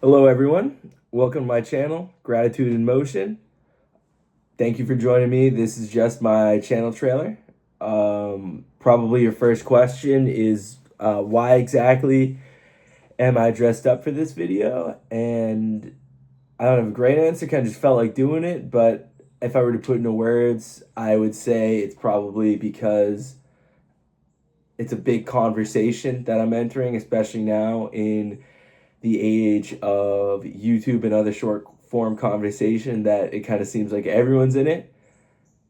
Hello, everyone. Welcome to my channel, Gratitude in Motion. Thank you for joining me. This is just my channel trailer. Probably your first question is why exactly am I dressed up for this video? And I don't have a great answer, kind of just felt like doing it. But if I were to put into words, I would say it's probably because it's a big conversation that I'm entering, especially now in the age of YouTube and other short form conversation, that it kind of seems like everyone's in it.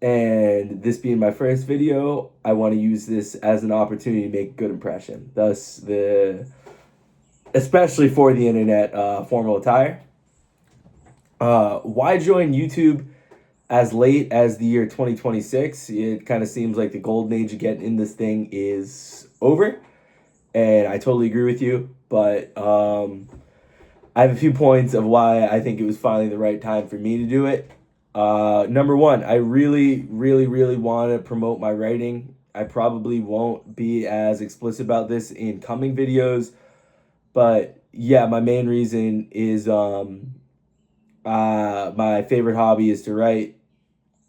And this being my first video, I want to use this as an opportunity to make a good impression. Thus, especially for the internet, formal attire. Why join YouTube as late as the year 2026? It kind of seems like the golden age of getting in this thing is over. And I totally agree with you. But I have a few points of why I think it was finally the right time for me to do it. Number one, I really, really, really want to promote my writing. I probably won't be as explicit about this in coming videos, but yeah, my main reason is my favorite hobby is to write.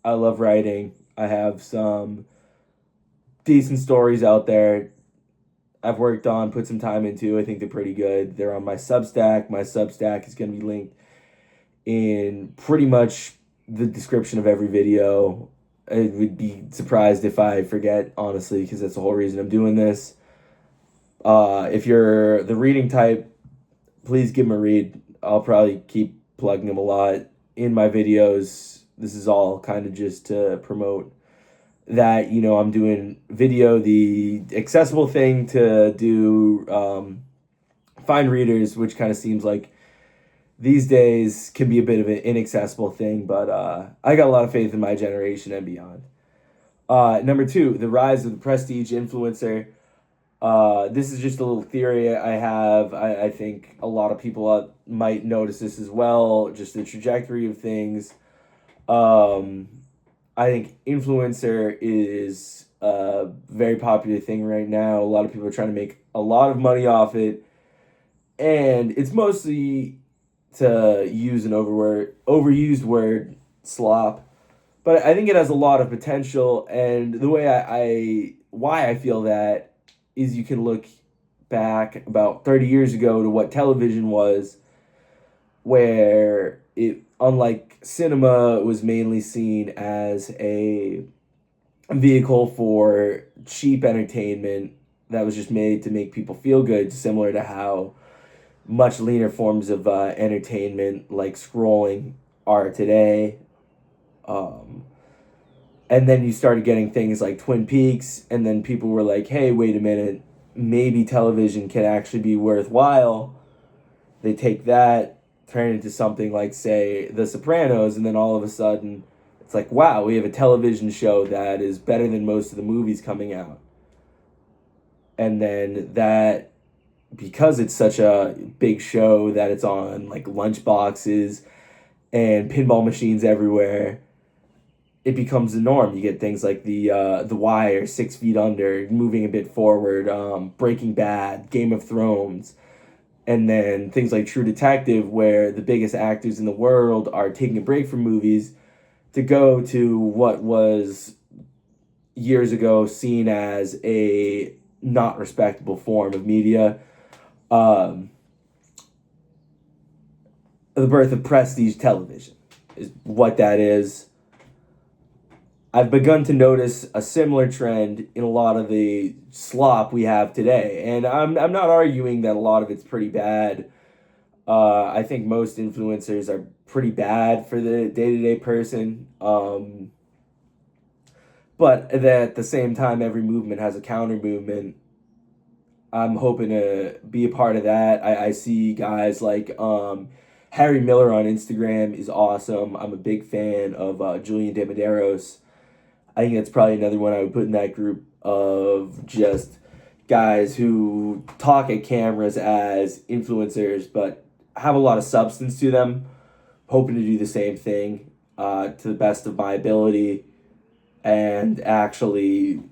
I love writing. I have some decent stories out there I've worked on, put some time into. I think they're pretty good. They're on my Substack. My Substack is going to be linked in pretty much the description of every video. I would be surprised if I forget, honestly, because that's the whole reason I'm doing this. If you're the reading type, please give them a read. I'll probably keep plugging them a lot in my videos. This is all kind of just to promote that, I'm doing video, the accessible thing to do, find readers, which kind of seems like these days can be a bit of an inaccessible thing, but I got a lot of faith in my generation and beyond. Number two, the rise of the prestige influencer. This is just a little theory I have. I think a lot of people might notice this as well, just the trajectory of things. Um, I think influencer is a very popular thing right now. A lot of people are trying to make a lot of money off it, and it's mostly, to use an overused word, slop. But I think it has a lot of potential, and the way why I feel that is you can look back about 30 years ago to what television was, where it, unlike cinema, was mainly seen as a vehicle for cheap entertainment that was just made to make people feel good, similar to how much leaner forms of entertainment like scrolling are today. Um, and then you started getting things like Twin Peaks, and then people were like, hey, wait a minute, maybe television can actually be worthwhile. They take that, turn it into something like, say, The Sopranos, and then all of a sudden, it's like, wow, we have a television show that is better than most of the movies coming out. And then that, because it's such a big show that it's on like lunch boxes and pinball machines everywhere, it becomes the norm. You get things like the Wire, 6 Feet Under, moving a bit forward, Breaking Bad, Game of Thrones, and then things like True Detective, where the biggest actors in the world are taking a break from movies to go to what was years ago seen as a not respectable form of media. Um, the birth of prestige television is what that is. I've begun to notice a similar trend in a lot of the slop we have today. And I'm not arguing that a lot of it's pretty bad. I think most influencers are pretty bad for the day to day person. But that at the same time, every movement has a counter movement. I'm hoping to be a part of that. I see guys like Harry Miller on Instagram is awesome. I'm a big fan of Julian De Medeiros. I think that's probably another one I would put in that group of just guys who talk at cameras as influencers, but have a lot of substance to them. Hoping to do the same thing to the best of my ability, and actually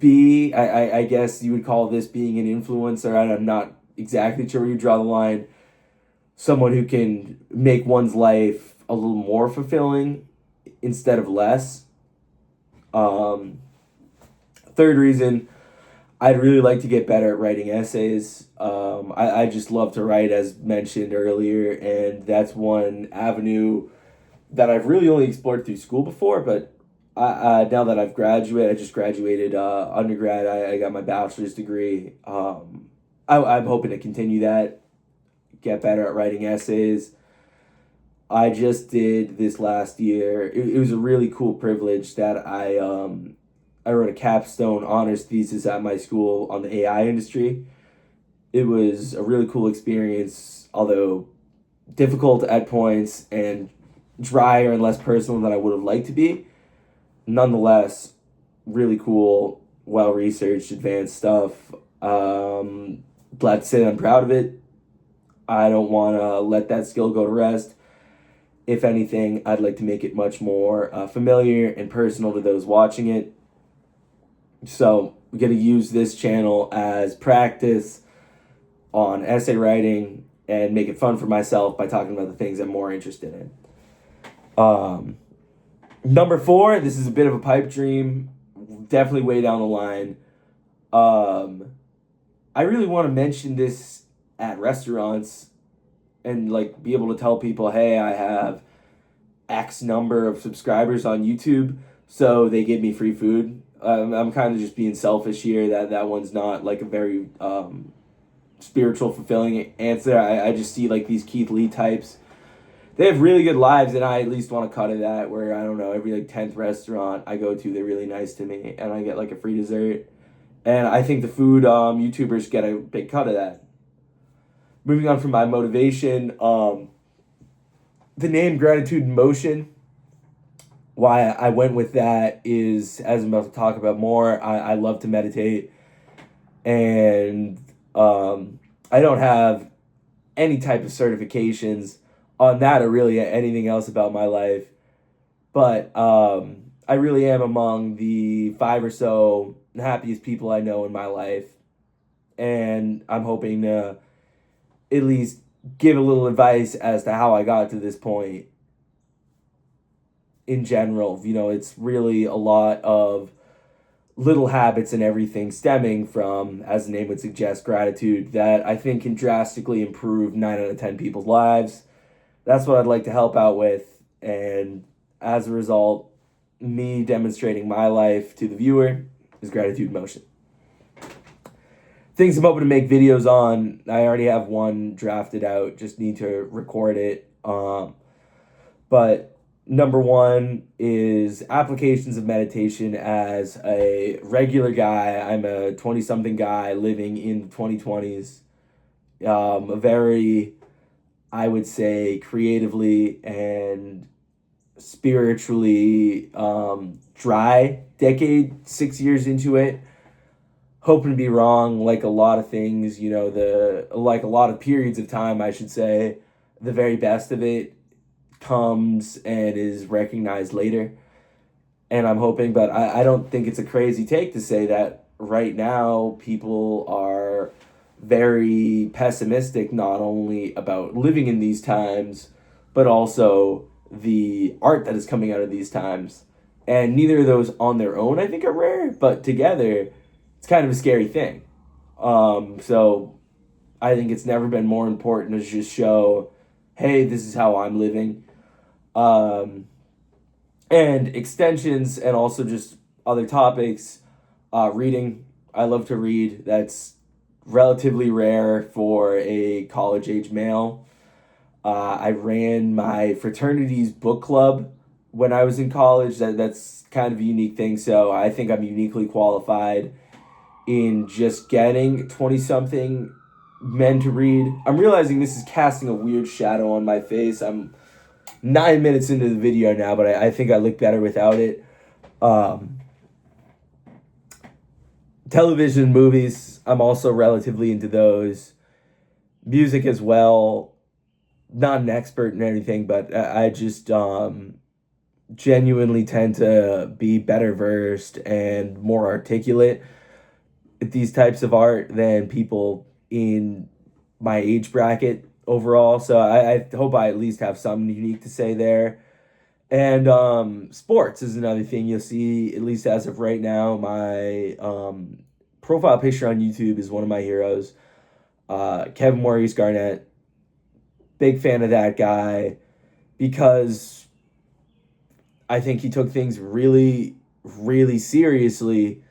I guess you would call this being an influencer. I'm not exactly sure where you draw the line. Someone who can make one's life a little more fulfilling instead of less. Um, Third reason, I'd really like to get better at writing essays. I just love to write, as mentioned earlier, and that's one avenue that I've really only explored through school before. But now that I just graduated undergrad. I got my bachelor's degree. I'm hoping to continue that, get better at writing essays. I just did this last year. It was a really cool privilege that I wrote a capstone honors thesis at my school on the AI industry. It was a really cool experience, although difficult at points and drier and less personal than I would have liked to be. Nonetheless, really cool, well researched, advanced stuff. Glad to say that I'm proud of it. I don't want to let that skill go to rest. If anything, I'd like to make it much more familiar and personal to those watching it. So, we're going to use this channel as practice on essay writing and make it fun for myself by talking about the things I'm more interested in. Number 4, this is a bit of a pipe dream, definitely way down the line. I really want to mention this at restaurants and like be able to tell people, hey, I have X number of subscribers on YouTube, so they give me free food. I'm kind of just being selfish here. That one's not like a very spiritual, fulfilling answer. I just see like these Keith Lee types. They have really good lives, and I at least want to cut of that. Where I don't know, every like 10th restaurant I go to, they're really nice to me, and I get like a free dessert. And I think the food YouTubers get a big cut of that. Moving on from my motivation, the name Gratitude in Motion. Why I went with that is, as I'm about to talk about more, I love to meditate. And I don't have any type of certifications on that or really anything else about my life. But I really am among the 5 or so happiest people I know in my life. And I'm hoping to at least give a little advice as to how I got to this point in general. It's really a lot of little habits and everything stemming from, as the name would suggest, gratitude that I think can drastically improve 9 out of 10 people's lives. That's what I'd like to help out with. And as a result, me demonstrating my life to the viewer is Gratitude in Motion. Things I'm hoping to make videos on, I already have one drafted out, just need to record it. But number 1 is applications of meditation as a regular guy. I'm a 20-something guy living in the 2020s. A very, I would say, creatively and spiritually dry decade, 6 years into it. Hoping to be wrong, like a lot of things, like a lot of periods of time, I should say. The very best of it comes and is recognized later. And I'm hoping, but I don't think it's a crazy take to say that right now people are very pessimistic, not only about living in these times, but also the art that is coming out of these times. And neither of those on their own, I think, are rare, but together, it's kind of a scary thing. So I think it's never been more important to just show, hey, this is how I'm living. And extensions and also just other topics. Reading. I love to read. That's relatively rare for a college-age male. I ran my fraternity's book club when I was in college. That's kind of a unique thing. So I think I'm uniquely qualified in just getting 20-something men to read. I'm realizing this is casting a weird shadow on my face. I'm 9 minutes into the video now, but I think I look better without it. Television, movies, I'm also relatively into those. Music as well. Not an expert in anything, but I just genuinely tend to be better versed and more articulate at these types of art than people in my age bracket overall. So I hope I at least have something unique to say there. And sports is another thing you'll see, at least as of right now. My profile picture on YouTube is one of my heroes, Kevin Maurice Garnett. Big fan of that guy because I think he took things really, really seriously,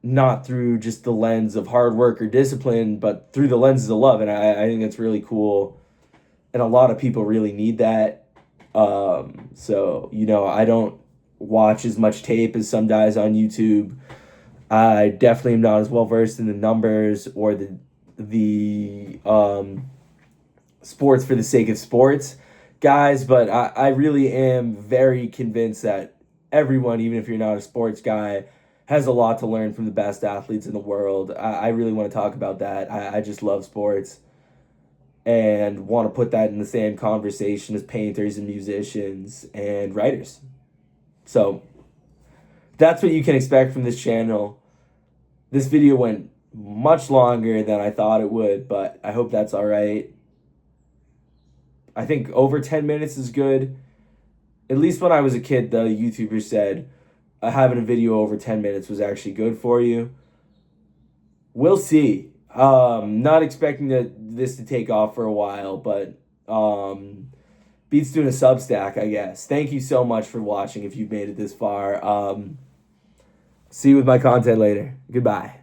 not through just the lens of hard work or discipline, but through the lenses of love. And I think that's really cool. And a lot of people really need that. So, I don't watch as much tape as some guys on YouTube. I definitely am not as well versed in the numbers or the sports for the sake of sports guys, but I really am very convinced that everyone, even if you're not a sports guy, has a lot to learn from the best athletes in the world. I really want to talk about that. I just love sports and want to put that in the same conversation as painters and musicians and writers. So that's what you can expect from this channel. This video went much longer than I thought it would, but I hope that's all right. I think over 10 minutes is good. At least when I was a kid, the YouTuber said having a video over 10 minutes was actually good for you. We'll see. Not expecting this to take off for a while, but beats doing a Substack, I guess. Thank you so much for watching if you've made it this far. See you with my content later. Goodbye.